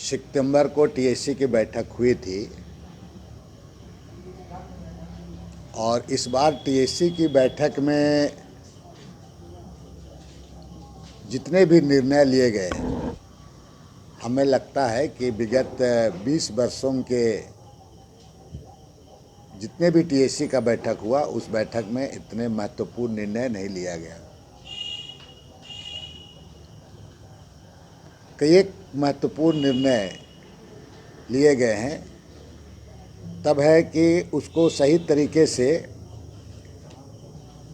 सितंबर को टीएससी की बैठक हुई थी और इस बार टीएससी की बैठक में जितने भी निर्णय लिए गए, हमें लगता है कि विगत 20 वर्षों के जितने भी टीएससी का बैठक हुआ उस बैठक में इतने महत्वपूर्ण निर्णय नहीं लिया गया। कई एक महत्वपूर्ण निर्णय लिए गए हैं, तब है कि उसको सही तरीके से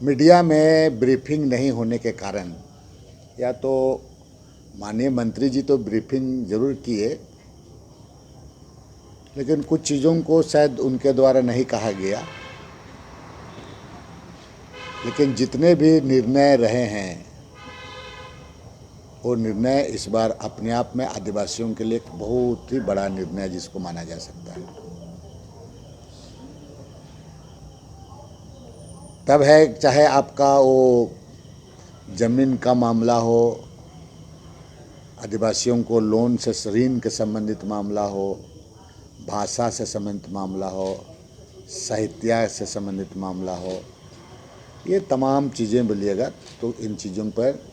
मीडिया में ब्रीफिंग नहीं होने के कारण, या तो माननीय मंत्री जी तो ब्रीफिंग ज़रूर किए, लेकिन कुछ चीज़ों को शायद उनके द्वारा नहीं कहा गया। लेकिन जितने भी निर्णय रहे हैं वो निर्णय इस बार अपने आप में आदिवासियों के लिए एक बहुत ही बड़ा निर्णय जिसको माना जा सकता है। तब है चाहे आपका वो ज़मीन का मामला हो, आदिवासियों को लोन से ऋण के संबंधित मामला हो, भाषा से संबंधित मामला हो, साहित्य से संबंधित मामला हो, ये तमाम चीज़ें बोलिएगा तो इन चीज़ों पर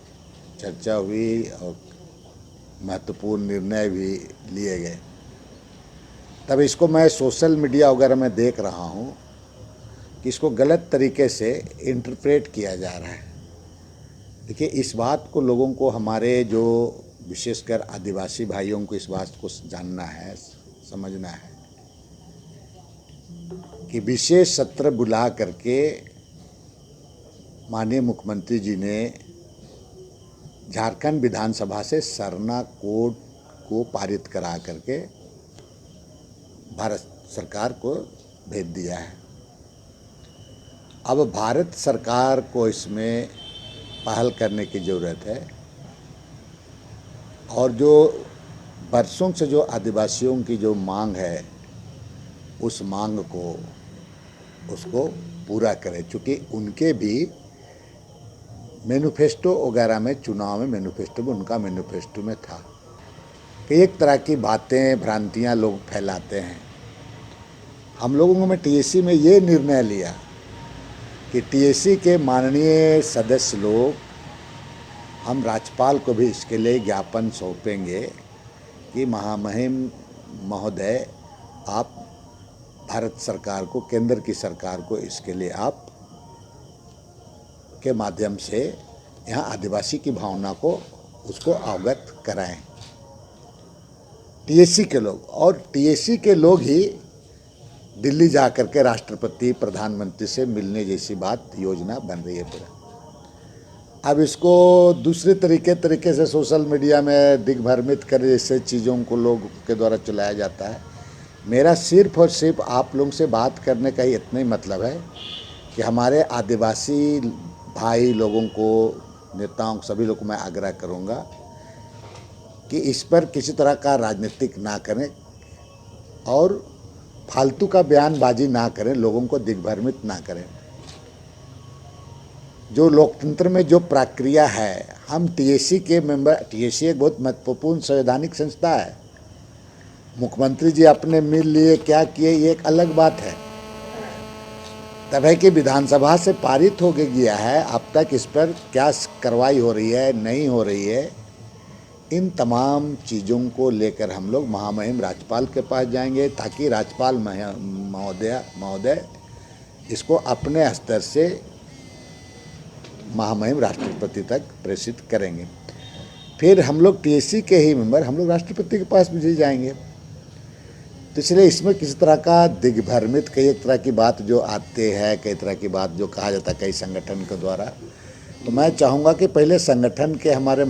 चर्चा हुई और महत्वपूर्ण निर्णय भी लिए गए। तब इसको मैं सोशल मीडिया वगैरह में देख रहा हूँ कि इसको गलत तरीके से इंटरप्रेट किया जा रहा है। देखिए, इस बात को लोगों को, हमारे जो विशेषकर आदिवासी भाइयों को इस बात को जानना है, समझना है कि विशेष सत्र बुला करके माननीय मुख्यमंत्री जी ने झारखंड विधानसभा से सरना कोड को पारित करा करके भारत सरकार को भेज दिया है। अब भारत सरकार को इसमें पहल करने की ज़रूरत है और जो बरसों से जो आदिवासियों की जो मांग है उस मांग को उसको पूरा करे, चूँकि उनके भी मैनिफेस्टो वगैरह में, चुनाव में मैनिफेस्टो में, उनका मैनिफेस्टो में था कि एक तरह की बातें, भ्रांतियां लोग फैलाते हैं। हम लोगों में टीएससी में ये निर्णय लिया कि टीएससी के माननीय सदस्य लोग, हम राज्यपाल को भी इसके लिए ज्ञापन सौंपेंगे कि महामहिम महोदय, आप भारत सरकार को, केंद्र की सरकार को इसके लिए आप के माध्यम से यहाँ आदिवासी की भावना को उसको अवगत कराएं। टीएससी के लोग, और टीएससी के लोग ही दिल्ली जा कर के राष्ट्रपति, प्रधानमंत्री से मिलने जैसी बात, योजना बन रही है पूरा। अब इसको दूसरे तरीके से सोशल मीडिया में दिग्भ्रमित कर जैसे चीज़ों को लोग के द्वारा चलाया जाता है। मेरा सिर्फ और सिर्फ आप लोगों से बात करने का ही इतना ही मतलब है कि हमारे आदिवासी भाई लोगों को, नेताओं, सभी लोगों को मैं आग्रह करूंगा कि इस पर किसी तरह का राजनीतिक ना करें और फालतू का बयानबाजी ना करें, लोगों को दिग्भ्रमित ना करें। जो लोकतंत्र में जो प्रक्रिया है, हम टीएससी के मेंबर, टीएससी एक बहुत महत्वपूर्ण संवैधानिक संस्था है। मुख्यमंत्री जी अपने मिल लिए, क्या किए, ये एक अलग बात है। तब है कि विधानसभा से पारित हो गया है, अब तक इस पर क्या कार्रवाई हो रही है, नहीं हो रही है, इन तमाम चीज़ों को लेकर हम लोग महामहिम राज्यपाल के पास जाएंगे ताकि राज्यपाल महोदय इसको अपने स्तर से महामहिम राष्ट्रपति तक प्रेषित करेंगे। फिर हम लोग टीएससी के ही मेंबर, हम लोग राष्ट्रपति के पास भी जाएंगे। तो इसलिए इसमें किसी तरह का दिग्भ्रमित, कई एक तरह की बात जो आते हैं, कई तरह की बात जो कहा जाता है कई संगठन के द्वारा, तो मैं चाहूँगा कि पहले संगठन के हमारे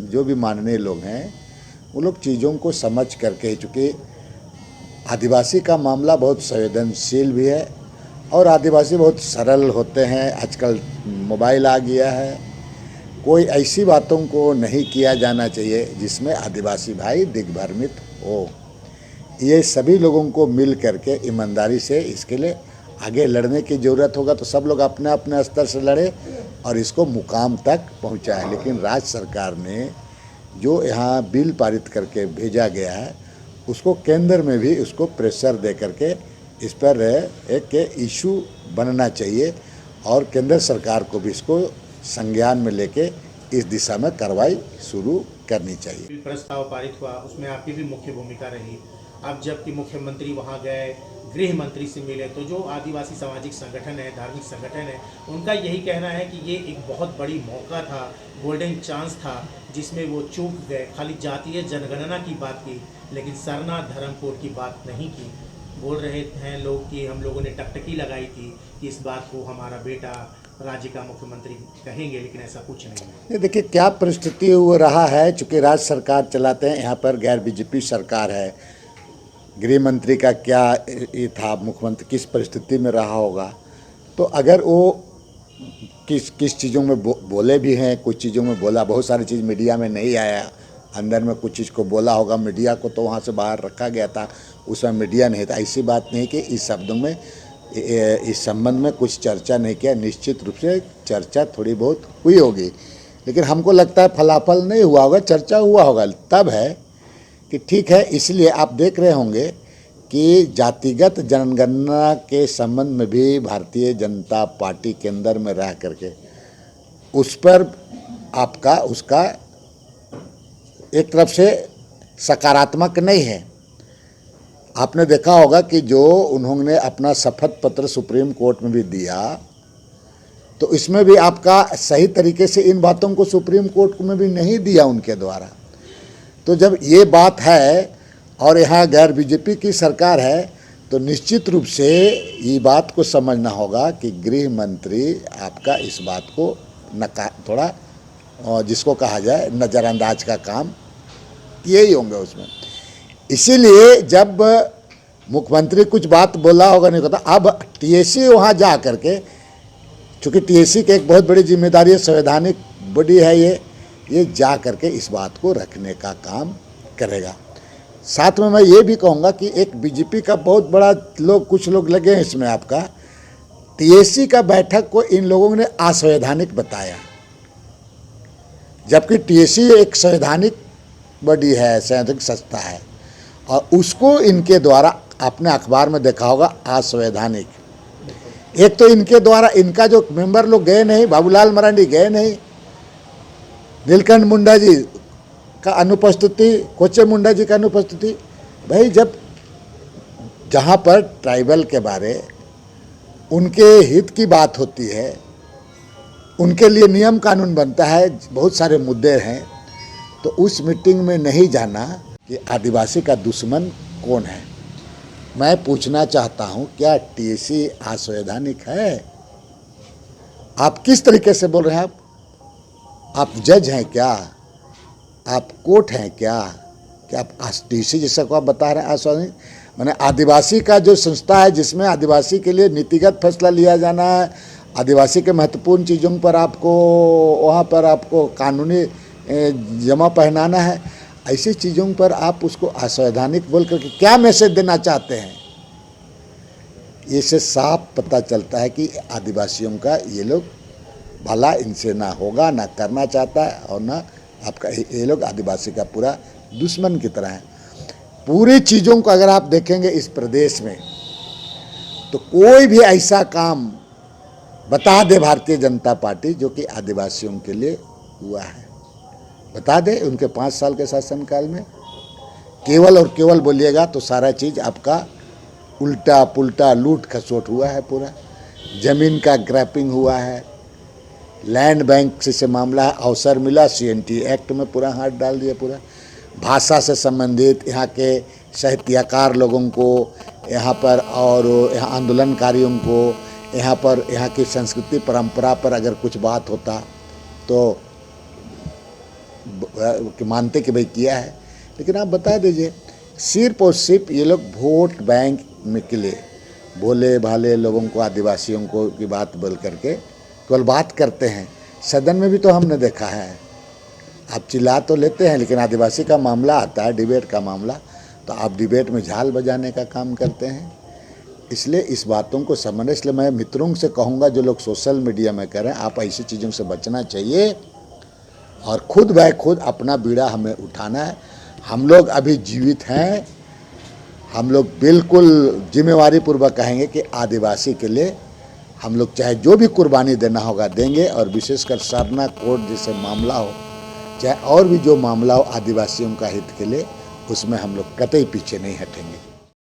जो भी माननीय लोग हैं वो लोग चीज़ों को समझ करके, चूँकि आदिवासी का मामला बहुत संवेदनशील भी है और आदिवासी बहुत सरल होते हैं। आजकल मोबाइल आ गया है, कोई ऐसी बातों को नहीं किया जाना चाहिए जिसमें आदिवासी भाई दिग्भ्रमित हो। ये सभी लोगों को मिल करके ईमानदारी से इसके लिए आगे लड़ने की ज़रूरत होगा, तो सब लोग अपने अपने स्तर से लड़े और इसको मुकाम तक पहुंचाए। लेकिन राज्य सरकार ने जो यहाँ बिल पारित करके भेजा गया है उसको केंद्र में भी उसको प्रेशर दे करके इस पर एक इशू बनना चाहिए और केंद्र सरकार को भी इसको संज्ञान में लेके इस दिशा में कार्रवाई शुरू करनी चाहिए। बिल प्रस्ताव पारित हुआ, उसमें आपकी भी मुख्य भूमिका रही। अब जबकि मुख्यमंत्री वहां गए, गृह मंत्री से मिले, तो जो आदिवासी सामाजिक संगठन है, धार्मिक संगठन है, उनका यही कहना है कि ये एक बहुत बड़ी मौका था, गोल्डन चांस था, जिसमें वो चूक गए। खाली जातीय जनगणना की बात की, लेकिन सरना धर्म कोड की बात नहीं की। बोल रहे हैं लोग कि हम लोगों ने टकटकी लगाई थी कि इस बात को हमारा बेटा राज्य का मुख्यमंत्री कहेंगे, लेकिन ऐसा कुछ नहीं है। ये देखिए क्या परिस्थिति हो रहा है, चूँकि राज्य सरकार चलाते हैं, यहाँ पर गैर बीजेपी सरकार है। गृह मंत्री का क्या ये था, मुख्यमंत्री किस परिस्थिति में रहा होगा, तो अगर वो किस चीज़ों में बोले भी हैं, कुछ चीज़ों में बोला, बहुत सारी चीज़ मीडिया में नहीं आया, अंदर में कुछ चीज़ को बोला होगा, मीडिया को तो वहाँ से बाहर रखा गया था, उसमें मीडिया नहीं था। ऐसी बात नहीं कि इस शब्दों में इस संबंध में कुछ चर्चा नहीं किया, निश्चित रूप से चर्चा थोड़ी बहुत हुई होगी, लेकिन हमको लगता है फलाफल नहीं हुआ होगा, चर्चा हुआ होगा। तब है कि ठीक है, इसलिए आप देख रहे होंगे कि जातिगत जनगणना के संबंध में भी भारतीय जनता पार्टी के अंदर में रह करके उस पर आपका उसका एक तरफ से सकारात्मक नहीं है। आपने देखा होगा कि जो उन्होंने अपना शपथ पत्र सुप्रीम कोर्ट में भी दिया, तो इसमें भी आपका सही तरीके से इन बातों को सुप्रीम कोर्ट में भी नहीं दिया उनके द्वारा। तो जब ये बात है और यहाँ गैर बीजेपी की सरकार है, तो निश्चित रूप से ये बात को समझना होगा कि गृह मंत्री आपका इस बात को थोड़ा जिसको कहा जाए नज़रअंदाज का काम किए ही होंगे उसमें। इसीलिए जब मुख्यमंत्री कुछ बात बोला होगा नहीं पता, अब टीएसी वहाँ जा करके, चूँकि टीएसी की एक बहुत बड़ी जिम्मेदारी है, संवैधानिक बॉडी है ये जा करके इस बात को रखने का काम करेगा। साथ में मैं ये भी कहूँगा कि एक बीजेपी का बहुत बड़ा कुछ लोग लगे हैं इसमें, आपका टीएसी का बैठक को इन लोगों ने असंवैधानिक बताया, जबकि टीएसी एक संवैधानिक बॉडी है, संवैधानिक संस्था है, और उसको इनके द्वारा आपने अखबार में देखा होगा असंवैधानिक। एक तो इनके द्वारा इनका जो मेंबर लोग गए नहीं, बाबूलाल मरांडी गए नहीं, नीलकंठ मुंडा जी का अनुपस्थिति, कोचे मुंडा जी का अनुपस्थिति। भाई जब जहाँ पर ट्राइबल के बारे उनके हित की बात होती है, उनके लिए नियम कानून बनता है, बहुत सारे मुद्दे हैं, तो उस मीटिंग में नहीं जाना कि आदिवासी का दुश्मन कौन है। मैं पूछना चाहता हूँ, क्या टीएसी असंवैधानिक है? आप किस तरीके से बोल रहे हैं? आप जज हैं क्या? आप कोर्ट हैं क्या? क्या आप टीएसी जैसा को आप बता रहे हैं असंवैधानिक? मैंने आदिवासी का जो संस्था है, जिसमें आदिवासी के लिए नीतिगत फैसला लिया जाना है, आदिवासी के महत्वपूर्ण चीज़ों पर आपको वहाँ पर आपको कानूनी जमा पहनाना है, ऐसी चीज़ों पर आप उसको असंवैधानिक बोल करके क्या मैसेज देना चाहते हैं? इससे साफ पता चलता है कि आदिवासियों का ये लोग भला इनसे ना होगा, ना करना चाहता है, और ना आपका ये लोग आदिवासी का पूरा दुश्मन की तरह है। पूरी चीज़ों को अगर आप देखेंगे इस प्रदेश में, तो कोई भी ऐसा काम बता दे भारतीय जनता पार्टी जो कि आदिवासियों के लिए हुआ है, बता दे उनके 5 साल के शासनकाल में। केवल और केवल बोलिएगा तो सारा चीज़ आपका उल्टा पुल्टा लूट खसोट हुआ है, पूरा ज़मीन का ग्रैपिंग हुआ है, लैंड बैंक से मामला है, अवसर मिला CNT एक्ट में पूरा हाथ डाल दिया, पूरा भाषा से संबंधित यहाँ के साहित्यकार लोगों को यहाँ पर और यहाँ आंदोलनकारियों को यहाँ पर यहाँ की संस्कृति परंपरा पर अगर कुछ बात होता तो मानते कि भाई किया है, लेकिन आप बता दीजिए। सिर्फ और सिर्फ ये लोग वोट बैंक में के लिए भोले भाले लोगों को, आदिवासियों को की बात बोल करके केवल बात करते हैं। सदन में भी तो हमने देखा है, आप चिल्ला तो लेते हैं, लेकिन आदिवासी का मामला आता है, डिबेट का मामला, तो आप डिबेट में झाल बजाने का काम करते हैं। इसलिए इस बातों को समझने, इसलिए मैं मित्रों से कहूँगा जो लोग सोशल मीडिया में करें, आप ऐसी चीज़ों से बचना चाहिए और खुद ब खुद अपना बीड़ा हमें उठाना है। हम लोग अभी जीवित हैं, हम लोग बिल्कुल जिम्मेवारी पूर्वक कहेंगे कि आदिवासी के लिए हम लोग चाहे जो भी कुर्बानी देना होगा देंगे, और विशेषकर सरना कोर्ट जैसे मामला हो, चाहे और भी जो मामला हो आदिवासियों का हित के लिए, उसमें हम लोग कतई पीछे नहीं हटेंगे।